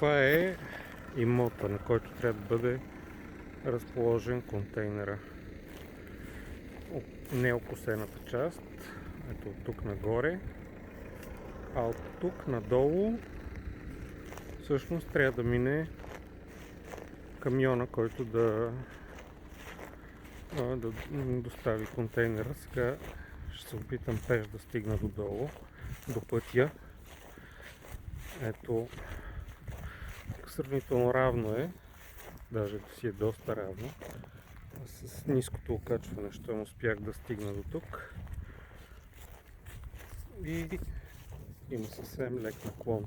Това е имота, на който трябва да бъде разположен контейнера. Не окосената част, ето от тук нагоре, а от тук надолу всъщност трябва да мине камиона, който да достави контейнера. Сега ще се опитам пеш да стигна додолу, до пътя. Ето, сравнително равно е, даже си е доста равно. С ниското окачване, щом успях да стигна до тук. И има съвсем лек наклон.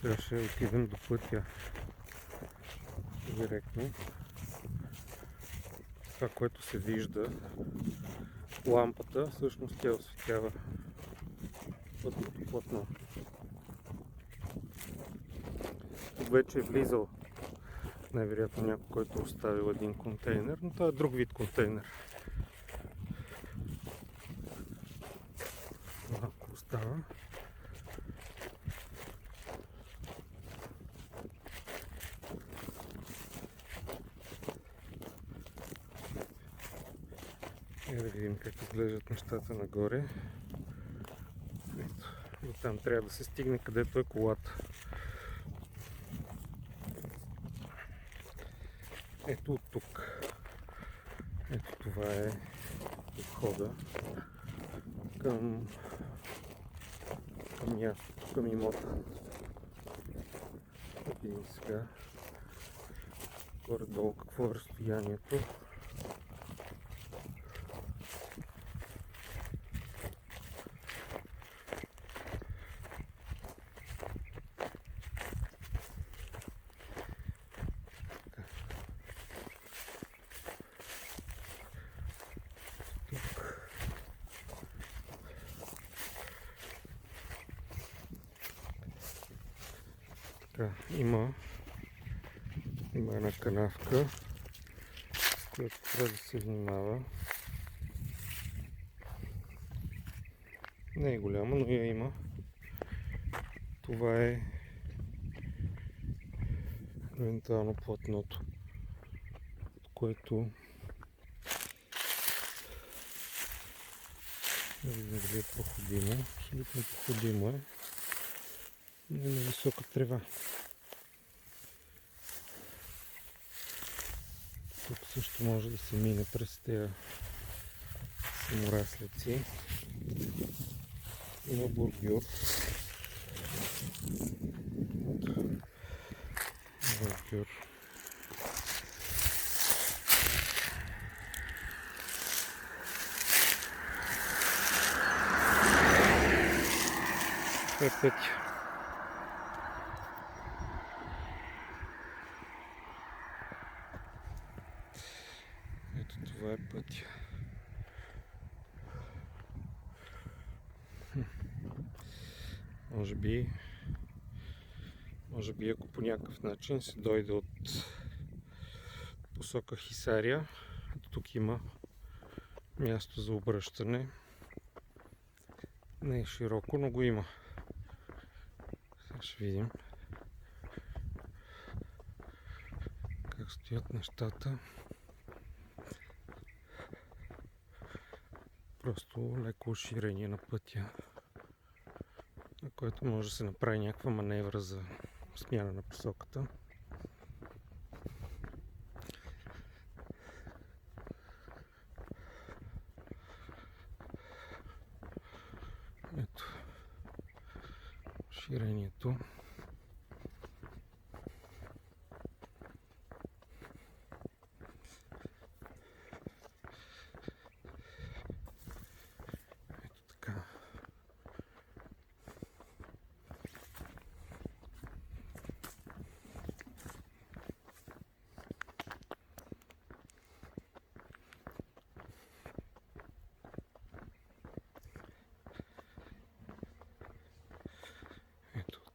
Сега ще отидем до пътя директно. Това, което се вижда, лампата, всъщност тя осветява пътното платно. Тук вече е влизал най-вероятно някой, който е оставил един контейнер, но това е друг вид контейнер. Малко остава. Да видим как изглеждат нещата нагоре. Ето, до там трябва да се стигне, където е колата. Ето от тук. Ето това е входа към мястото, към имота. Да видим сега горе-долу какво е разстоянието. Има една канавка, с която трябва да се внимава. Не е голяма, но я има. Това е евентуално платното, от което не видим дали е проходимо. Абсолютно проходимо е. Но има висока трева. Тук също може да се мине през тези самораслици. Има бордюр. Бордюр. Това е пътя. Ето това е пътя. Може би ако по някакъв начин се дойде от посока Хисаря, тук има място за обръщане. Не е широко, но го има. Сега ще видим как стоят нещата. Просто леко уширение на пътя, на който може да се направи някаква маневра за смяна на посоката. Ето ширението. Ето така.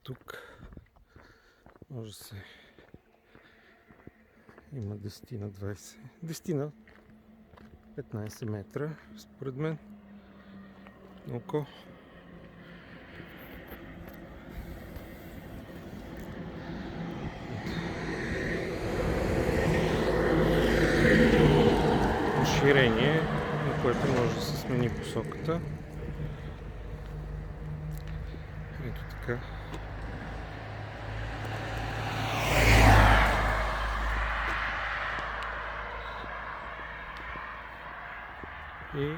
Тук може да се има 10 на 20, 10 на 15 метра според мен. око. Разширение, на което може да се смени посоката. Ето така. И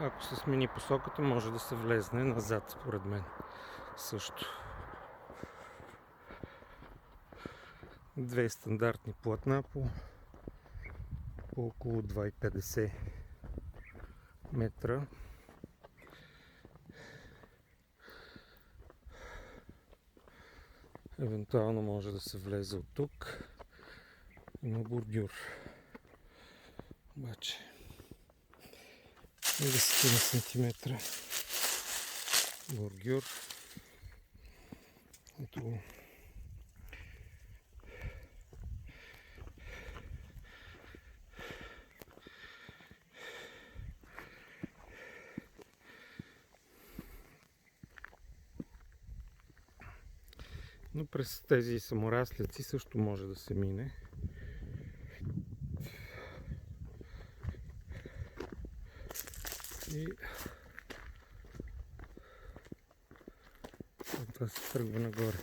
ако се смени посоката, може да се влезне назад, според мен. Също. Две стандартни платна по около 2,50 метра. Евентуално може да се влезе от тук. Има бордюр. Обаче 10 см бордюр. Ето го. Но през тези саморасляци също може да се мине. И това се тръгва нагоре.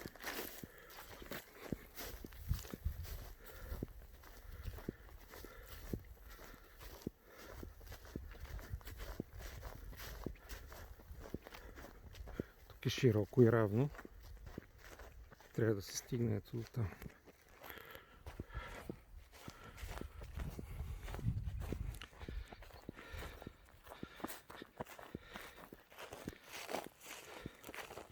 Тук е широко и равно. Трябва да се стигне ето до там.